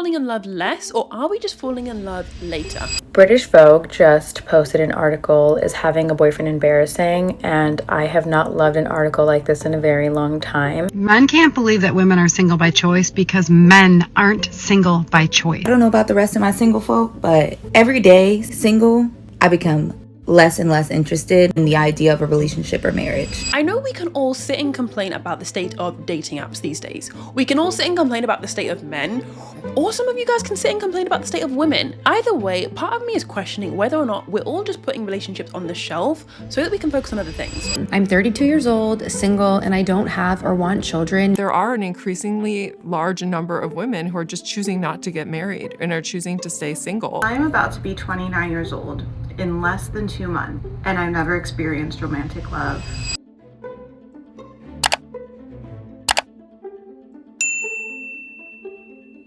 falling in love less, or are we just falling in love later? British Vogue just posted an article, "Is having a boyfriend embarrassing?" And I have not loved an article like this in a very long time. Men can't believe that women are single by choice because men aren't single by choice. I don't know about the rest of my single folk, but every day single, I become less and less interested in the idea of a relationship or marriage. I know we can all sit and complain about the state of dating apps these days. We can all sit and complain about the state of men, or some of you guys can sit and complain about the state of women. Either way, part of me is questioning whether or not we're all just putting relationships on the shelf so that we can focus on other things. I'm 32 years old, single, and I don't have or want children. There are an increasingly large number of women who are just choosing not to get married and are choosing to stay single. I'm about to be 29 years old in less than 2 months, and I've never experienced romantic love.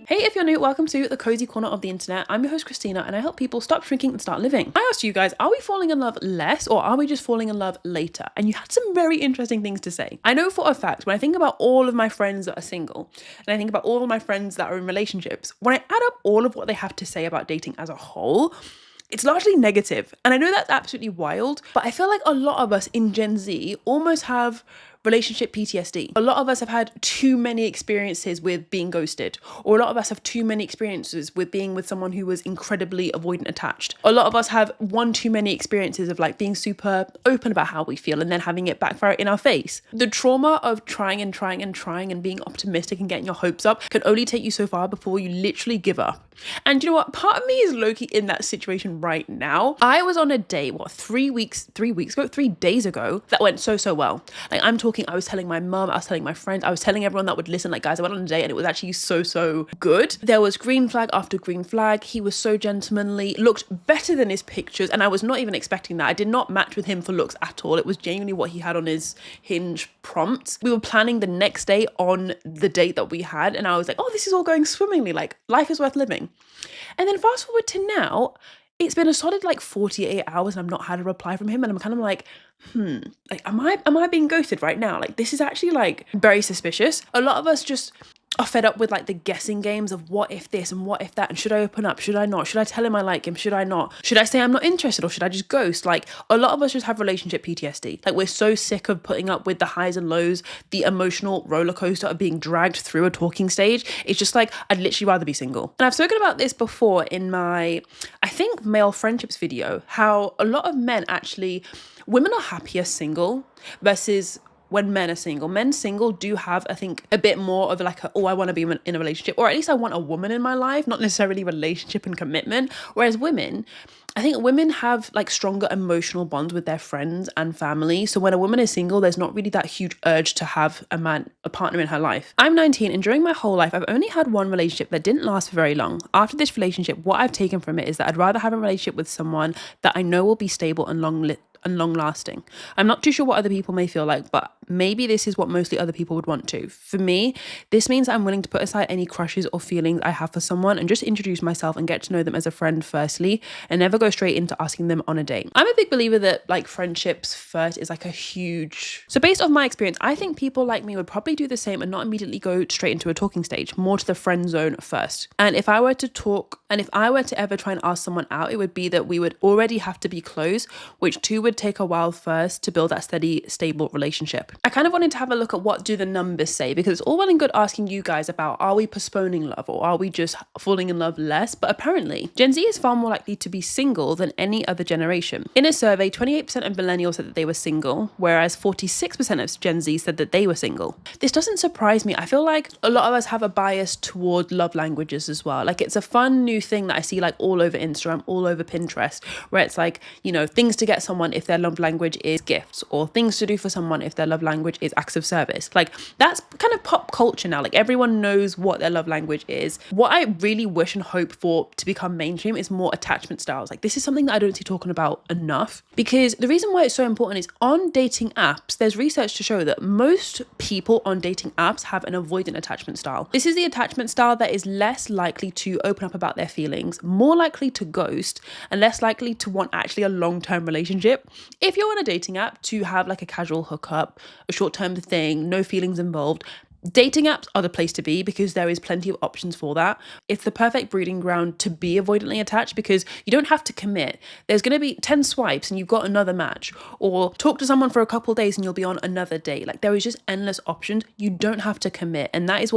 Hey, if you're new, welcome to the cozy corner of the internet. I'm your host Christina, and I help people stop shrinking and start living. I asked you guys, are we falling in love less, or are we just falling in love later? And you had some very interesting things to say. I know for a fact, when I think about all of my friends that are single, and I think about all of my friends that are in relationships, when I add up all of what they have to say about dating as a whole, it's largely negative. And I know that's absolutely wild, but I feel like a lot of us in Gen Z almost have relationship PTSD. A lot of us have had too many experiences with being ghosted, or a lot of us have too many experiences with being with someone who was incredibly avoidant attached. A lot of us have one too many experiences of like being super open about how we feel and then having it backfire in our face. The trauma of trying and being optimistic and getting your hopes up can only take you so far before you literally give up. And you know what? Part of me is low-key in that situation right now. I was on a date, 3 days ago, that went so well. Like, I'm talking, I was telling my mum, I was telling my friends, I was telling everyone that would listen, like, guys, I went on a date and it was actually so good. There was green flag after green flag. He was so gentlemanly, looked better than his pictures, and I was not even expecting that. I did not match with him for looks at all. It was genuinely what he had on his Hinge prompts. We were planning the next day on the date that we had, and I was like, oh, this is all going swimmingly, like, life is worth living. And then fast forward to now, it's been a solid like 48 hours and I've not had a reply from him, and I'm kind of like, like, am I being ghosted right now? Like, this is actually like very suspicious. A lot of us just are fed up with like the guessing games of what if this and what if that, and should I open up, should I not, should I tell him I like him, should I not, should I say I'm not interested, or should I just ghost? Like, a lot of us just have relationship PTSD. Like, we're so sick of putting up with the highs and lows, the emotional roller coaster of being dragged through a talking stage. It's just like, I'd literally rather be single. And I've spoken about this before in my, I think, male friendships video, how a lot of men actually, women are happier single versus when men are single. Men single do have, I think, a bit more of like I want to be in a relationship, or at least I want a woman in my life, not necessarily relationship and commitment. Whereas women, I think women have like stronger emotional bonds with their friends and family. So when a woman is single, there's not really that huge urge to have a partner in her life. I'm 19, and during my whole life, I've only had one relationship that didn't last for very long. After this relationship, what I've taken from it is that I'd rather have a relationship with someone that I know will be stable and long lasting. I'm not too sure what other people may feel like, but maybe this is what mostly other people would want to. For me, this means I'm willing to put aside any crushes or feelings I have for someone and just introduce myself and get to know them as a friend firstly, and never go straight into asking them on a date. I'm a big believer that like friendships first is like a huge... So based off my experience, I think people like me would probably do the same and not immediately go straight into a talking stage, more to the friend zone first. And if I were to ever try and ask someone out, it would be that we would already have to be close, which too would take a while first to build that steady, stable relationship. I kind of wanted to have a look at what do the numbers say, because it's all well and good asking you guys about, are we postponing love or are we just falling in love less? But apparently Gen Z is far more likely to be single than any other generation. In a survey, 28% of millennials said that they were single, whereas 46% of Gen Z said that they were single. This doesn't surprise me. I feel like a lot of us have a bias toward love languages as well. Like, it's a fun new thing that I see like all over Instagram, all over Pinterest, where it's like, you know, things to get someone if their love language is gifts, or things to do for someone if their love language is acts of service. Like, that's kind of pop culture now. Like, everyone knows what their love language is. What I really wish and hope for to become mainstream is more attachment styles. Like, this is something that I don't see talking about enough, because the reason why it's so important is on dating apps, there's research to show that most people on dating apps have an avoidant attachment style. This is the attachment style that is less likely to open up about their feelings, more likely to ghost, and less likely to want actually a long-term relationship. If you're on a dating app to have like a casual hookup, a short-term thing, no feelings involved, Dating apps are the place to be because there is plenty of options for that. It's the perfect breeding ground to be avoidantly attached because you don't have to commit. There's going to be 10 swipes and you've got another match, or talk to someone for a couple of days and you'll be on another date. Like, there is just endless options. You don't have to commit. And that is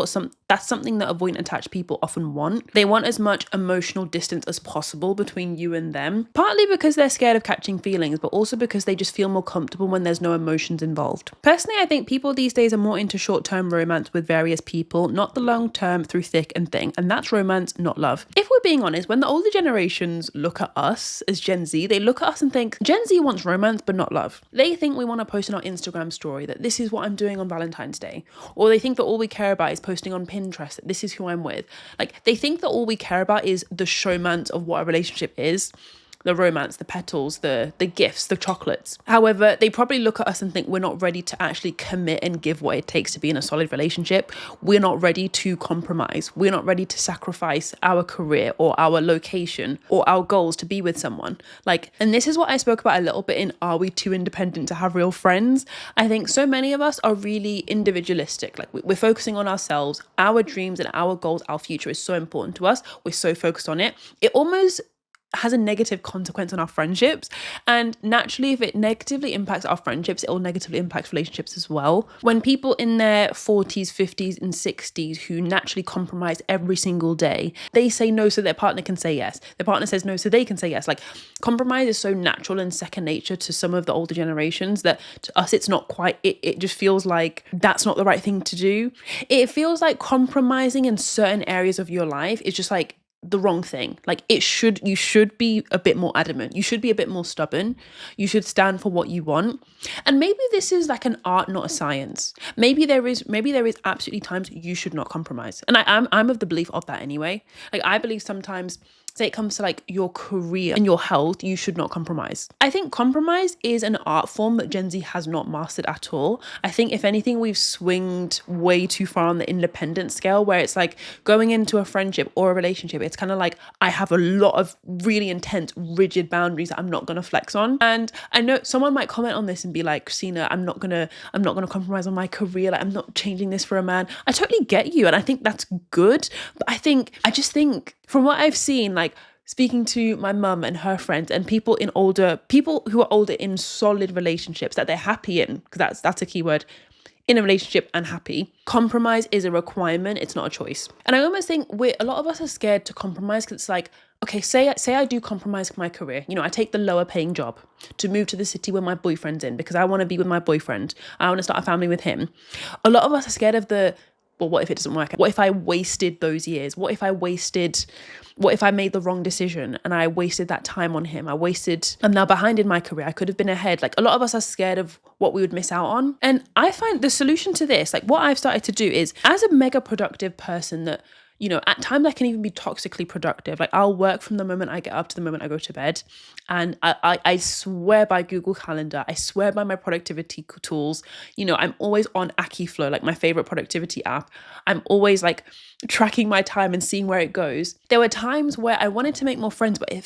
that's something that avoidant attached people often want. They want as much emotional distance as possible between you and them, partly because they're scared of catching feelings, but also because they just feel more comfortable when there's no emotions involved. Personally, I think people these days are more into short-term romance with various people, not the long-term through thick and thin. And that's romance, not love. If we're being honest, when the older generations look at us as Gen Z, they look at us and think, Gen Z wants romance, but not love. They think we want to post in our Instagram story that this is what I'm doing on Valentine's Day. Or they think that all we care about is posting on Pinterest that this is who I'm with. Like, they think that all we care about is the showmance of what a relationship is. The romance, the petals, the gifts, the chocolates. However, they probably look at us and think we're not ready to actually commit and give what it takes to be in a solid relationship. We're not ready to compromise. We're not ready to sacrifice our career or our location or our goals to be with someone. Like, and this is what I spoke about a little bit in Are We Too Independent to Have Real Friends? I think so many of us are really individualistic. Like, we're focusing on ourselves, our dreams and our goals, our future is so important to us. We're so focused on it. It almost has a negative consequence on our friendships, and naturally, if it negatively impacts our friendships, it will negatively impact relationships as well. When people in their 40s, 50s and 60s who naturally compromise every single day, they say no so their partner can say yes, their partner says no so they can say yes. Like, compromise is so natural and second nature to some of the older generations that to us it's not quite, it just feels like that's not the right thing to do. It feels like compromising in certain areas of your life is just like the wrong thing. Like, you should be a bit more adamant. You should be a bit more stubborn. You should stand for what you want. And maybe this is like an art, not a science. Maybe there is absolutely times you should not compromise. And I'm of the belief of that anyway. Like, I believe sometimes, say it comes to like your career and your health, you should not compromise. I think compromise is an art form that Gen Z has not mastered at all. I think if anything, we've swinged way too far on the independent scale, where it's like going into a friendship or a relationship, it's kind of like, I have a lot of really intense, rigid boundaries that I'm not going to flex on. And I know someone might comment on this and be like, Christina, I'm not gonna compromise on my career. Like, I'm not changing this for a man. I totally get you. And I think that's good. But I just think from what I've seen, like, speaking to my mum and her friends and people who are older in solid relationships that they're happy in, because that's a key word, in a relationship and happy, compromise is a requirement. It's not a choice. And I almost think a lot of us are scared to compromise because it's like, okay, say I do compromise my career. You know, I take the lower paying job to move to the city where my boyfriend's in because I want to be with my boyfriend. I want to start a family with him. A lot of us are scared of well, what if it doesn't work? What if I wasted those years? What if I made the wrong decision and I wasted that time on him? I'm now behind in my career. I could have been ahead. Like, a lot of us are scared of what we would miss out on. And I find the solution to this, like, what I've started to do is, as a mega productive person that, you know, at times I can even be toxically productive. Like, I'll work from the moment I get up to the moment I go to bed. And I swear by Google Calendar. I swear by my productivity tools. You know, I'm always on Akiflow, like my favorite productivity app. I'm always like tracking my time and seeing where it goes. There were times where I wanted to make more friends, but it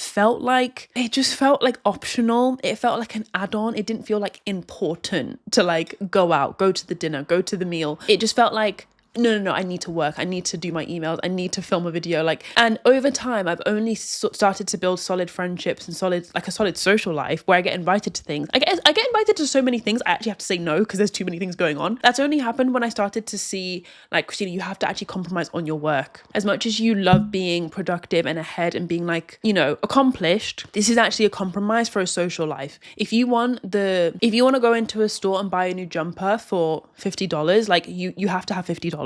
just felt like optional. It felt like an add-on. It didn't feel like important to like go out, go to the dinner, go to the meal. It just felt like, no, I need to work. I need to do my emails. I need to film a video. And over time, I've only started to build solid friendships and a solid social life where I get invited to things. I get invited to so many things. I actually have to say no because there's too many things going on. That's only happened when I started to see, like, Christina, you have to actually compromise on your work. As much as you love being productive and ahead and being like, you know, accomplished, this is actually a compromise for a social life. If you want to go into a store and buy a new jumper for $50, like you have to have $50.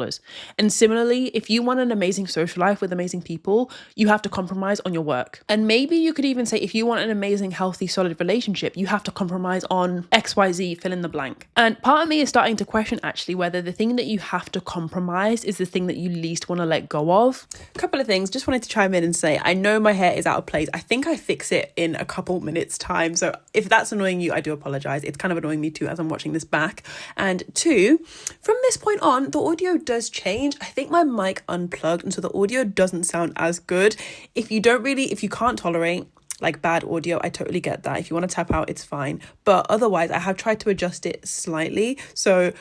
And similarly, if you want an amazing social life with amazing people, you have to compromise on your work. And maybe you could even say, if you want an amazing, healthy, solid relationship, you have to compromise on XYZ, fill in the blank. And part of me is starting to question actually whether the thing that you have to compromise is the thing that you least want to let go of. A couple of things, just wanted to chime in and say, I know my hair is out of place. I think I fix it in a couple minutes time. So if that's annoying you, I do apologize. It's kind of annoying me too as I'm watching this back. And two, from this point on, the audio does change. I think my mic unplugged and so the audio doesn't sound as good. If you can't tolerate like bad audio, I totally get that. If you want to tap out, it's fine. But otherwise, I have tried to adjust it slightly. So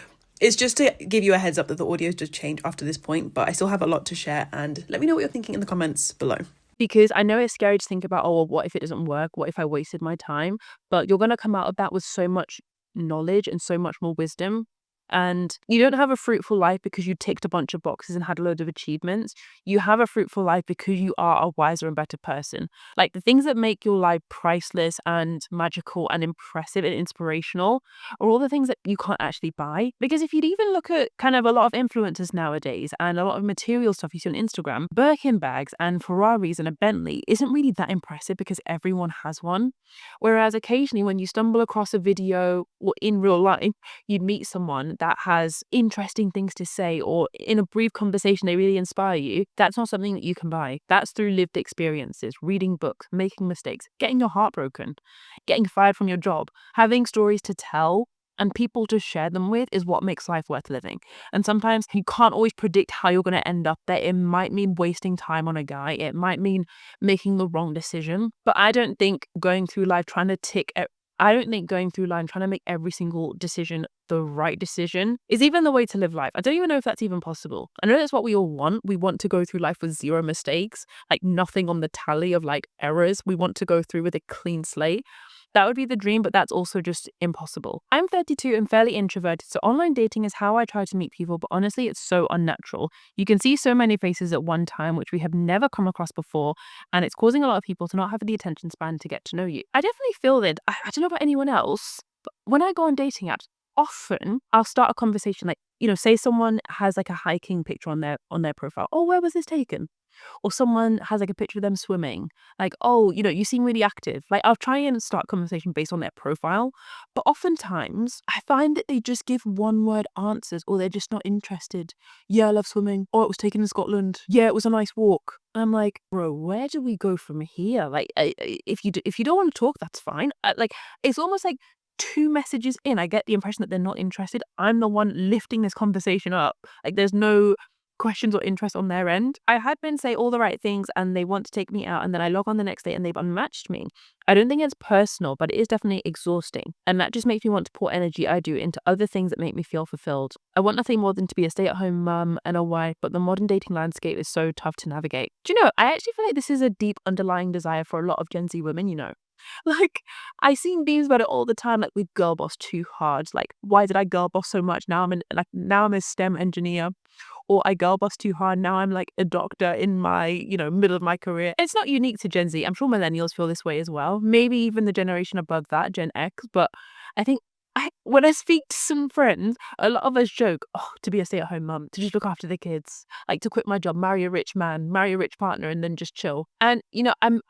It's just to give you a heads up that the audio does change after this point, but I still have a lot to share, and let me know what you're thinking in the comments below. Because I know it's scary to think about, oh, well, what if it doesn't work? What if I wasted my time? But you're going to come out of that with so much knowledge and so much more wisdom. And you don't have a fruitful life because you ticked a bunch of boxes and had a load of achievements. You have a fruitful life because you are a wiser and better person. Like, the things that make your life priceless and magical and impressive and inspirational are all the things that you can't actually buy. Because if you'd even look at kind of a lot of influencers nowadays and a lot of material stuff you see on Instagram, Birkin bags and Ferraris and a Bentley isn't really that impressive because everyone has one. Whereas occasionally when you stumble across a video or in real life, you'd meet someone that has interesting things to say, or in a brief conversation they really inspire you. That's not something that you can buy. That's through lived experiences, reading books, making mistakes, getting your heart broken, getting fired from your job, having stories to tell and people to share them with is what makes life worth living. And sometimes you can't always predict how you're going to end up there. It might mean wasting time on a guy. It might mean making the wrong decision. But I don't think going through life trying to make every single decision the right decision is even the way to live life. I don't even know if that's even possible. I know that's what we all want. We want to go through life with zero mistakes, like nothing on the tally of like errors. We want to go through with a clean slate. That would be the dream, but that's also just impossible. I'm 32 and fairly introverted, so online dating is how I try to meet people, but honestly, it's so unnatural. You can see so many faces at one time, which we have never come across before, and it's causing a lot of people to not have the attention span to get to know you. I definitely feel that. I don't know about anyone else, but when I go on dating apps, often I'll start a conversation like, say someone has like a hiking picture on their profile. Oh, where was this taken? Or someone has like a picture of them swimming, like, oh, you seem really active. Like, I'll try and start a conversation based on their profile, but oftentimes I find that they just give one word answers, or they're just not interested. Yeah, I love swimming. Oh, it was taken in Scotland. Yeah, it was a nice walk. And I'm like, bro, where do we go from here? Like, if you don't want to talk, that's fine. Like, it's almost like 2 messages in, I get the impression that they're not interested. I'm the one lifting this conversation up. Like, there's no questions or interest on their end. I had men say all the right things and they want to take me out, and then I log on the next day and they've unmatched me. I don't think it's personal, but it is definitely exhausting. And that just makes me want to pour energy I do into other things that make me feel fulfilled. I want nothing more than to be a stay-at-home mum and a wife, but the modern dating landscape is so tough to navigate. Do you know, I actually feel like this is a deep underlying desire for a lot of Gen Z women, Like, I see memes about it all the time, like, we girl boss too hard. Like, why did I girl boss so much? Now I'm a STEM engineer. Or I girl boss too hard. Now I'm like a doctor in my, middle of my career. It's not unique to Gen Z. I'm sure millennials feel this way as well. Maybe even the generation above that, Gen X. But I think when I speak to some friends, a lot of us joke, oh, to be a stay-at-home mum, to just look after the kids, like to quit my job, marry a rich man, marry a rich partner, and then just chill. And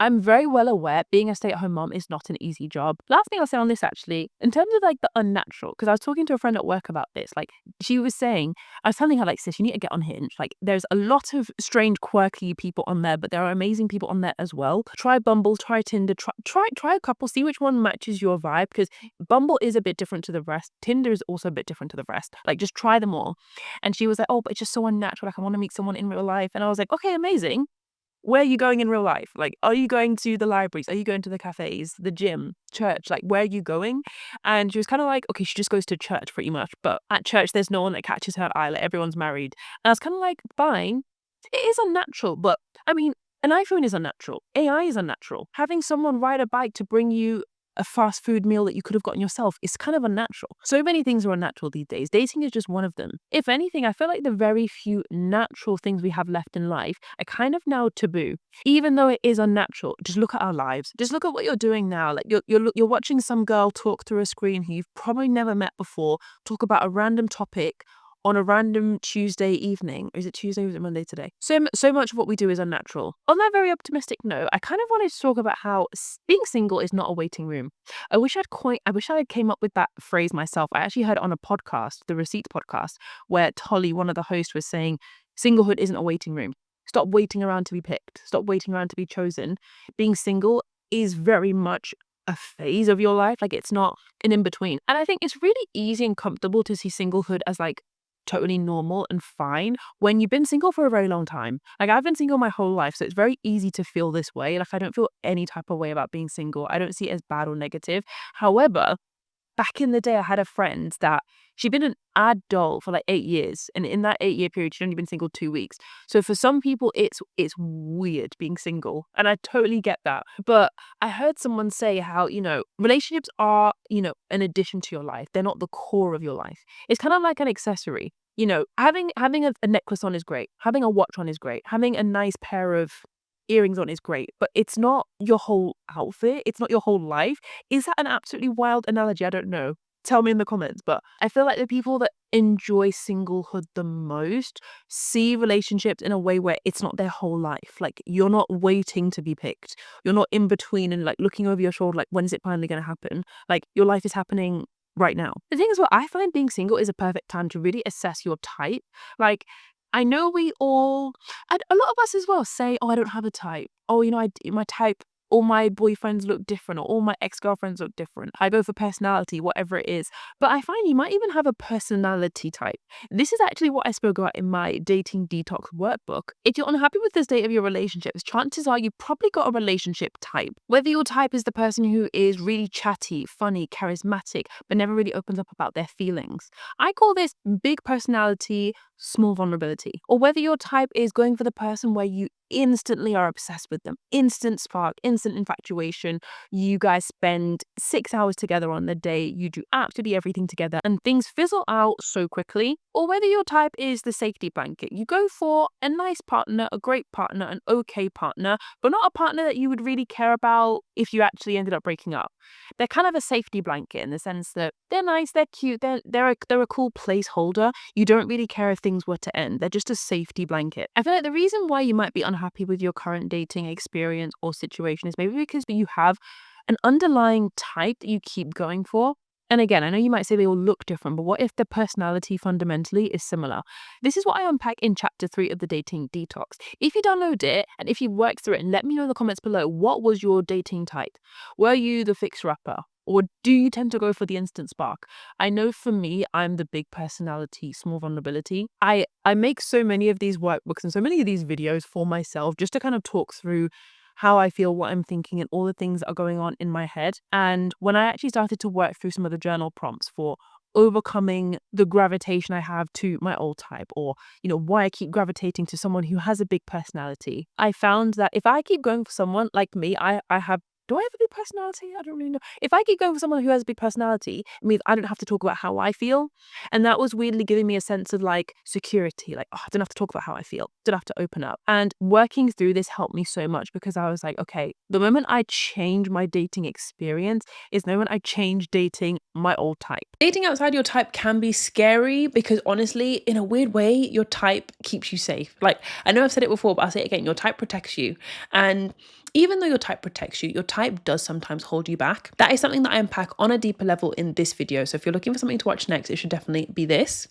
I'm very well aware being a stay-at-home mum is not an easy job. Last thing I'll say on this, actually, in terms of like the unnatural, because I was talking to a friend at work about this. Like, she was saying, I was telling her, like, sis, you need to get on Hinge. Like, there's a lot of strange, quirky people on there, but there are amazing people on there as well. Try Bumble, try Tinder, try a couple, see which one matches your vibe, because Bumble is a bit different to the rest. Tinder is also a bit different to the rest. Like, just try them all. And she was like, oh, but it's just so unnatural. Like, I want to meet someone in real life. And I was like, okay, amazing. Where are you going in real life? Like, are you going to the libraries? Are you going to the cafes, the gym, church? Like, where are you going? And she was kind of like, okay, she just goes to church pretty much. But at church, there's no one that catches her eye. Like, everyone's married. And I was kind of like, fine. It is unnatural. But I mean, an iPhone is unnatural. AI is unnatural. Having someone ride a bike to bring you a fast food meal that you could have gotten yourself is kind of unnatural. So many things are unnatural these days. Dating is just one of them. If anything, I feel like the very few natural things we have left in life are kind of now taboo. Even though it is unnatural, just look at our lives. Just look at what you're doing now. Like, you're watching some girl talk through a screen who you've probably never met before, talk about a random topic on a random Tuesday evening. Or is it Tuesday or is it Monday today? So much of what we do is unnatural. On that very optimistic note, I kind of wanted to talk about how being single is not a waiting room. I wish I came up with that phrase myself. I actually heard it on a podcast, the Receipts podcast, where Tolly, one of the hosts, was saying, singlehood isn't a waiting room. Stop waiting around to be picked. Stop waiting around to be chosen. Being single is very much a phase of your life. Like, it's not an in-between. And I think it's really easy and comfortable to see singlehood as like totally normal and fine when you've been single for a very long time. Like, I've been single my whole life, so it's very easy to feel this way. Like, I don't feel any type of way about being single. I don't see it as bad or negative. However, back in the day, I had a friend that she'd been an adult for like 8 years. And in that 8-year period, she'd only been single 2 weeks. So for some people, it's weird being single. And I totally get that. But I heard someone say how, relationships are, an addition to your life. They're not the core of your life. It's kind of like an accessory. Having a necklace on is great. Having a watch on is great. Having a nice pair of earrings on is great, but it's not your whole outfit. It's not your whole life. Is that an absolutely wild analogy? I don't know. Tell me in the comments. But I feel like the people that enjoy singlehood the most see relationships in a way where it's not their whole life. Like, you're not waiting to be picked. You're not in between and like looking over your shoulder, like, when's it finally going to happen? Like, your life is happening right now. The thing is, what I find being single is a perfect time to really assess your type. Like, I know we all, and a lot of us as well, say, oh, I don't have a type. Oh, my type, all my boyfriends look different, or all my ex-girlfriends look different. I go for personality, whatever it is. But I find you might even have a personality type. This is actually what I spoke about in my dating detox workbook. If you're unhappy with the state of your relationships, chances are you've probably got a relationship type. Whether your type is the person who is really chatty, funny, charismatic, but never really opens up about their feelings. I call this big personality, small vulnerability. Or whether your type is going for the person where you instantly are obsessed with them, instant spark, instant infatuation. You guys spend 6 hours together on the day, you do absolutely everything together, and things fizzle out so quickly. Or whether your type is the safety blanket. You go for a nice partner, a great partner, an okay partner, but not a partner that you would really care about if you actually ended up breaking up. They're kind of a safety blanket in the sense that they're nice, they're cute, they're a cool placeholder. You don't really care if things were to end. They're just a safety blanket. I feel like the reason why you might be unhappy with your current dating experience or situation is maybe because you have an underlying type that you keep going for. And again, I know you might say they all look different, but what if the personality fundamentally is similar? This is what I unpack in chapter 3 of the Dating Detox. If you download it and if you work through it, and let me know in the comments below, what was your dating type? Were you the fixer-upper? Or do you tend to go for the instant spark? I know for me, I'm the big personality, small vulnerability. I make so many of these workbooks and so many of these videos for myself just to kind of talk through how I feel, what I'm thinking, and all the things that are going on in my head. And when I actually started to work through some of the journal prompts for overcoming the gravitation I have to my old type, or why I keep gravitating to someone who has a big personality, I found that if I keep going for someone like me, I have do I have a big personality? I don't really know. If I keep going for someone who has a big personality, it means I don't have to talk about how I feel. And that was weirdly giving me a sense of like security. Like, oh, I don't have to talk about how I feel. Don't have to open up. And working through this helped me so much because I was like, okay, the moment I change my dating experience is the moment I change dating my old type. Dating outside your type can be scary because honestly, in a weird way, your type keeps you safe. Like, I know I've said it before, but I'll say it again. Your type protects you. And even though your type protects you, your type does sometimes hold you back. That is something that I unpack on a deeper level in this video. So if you're looking for something to watch next, it should definitely be this.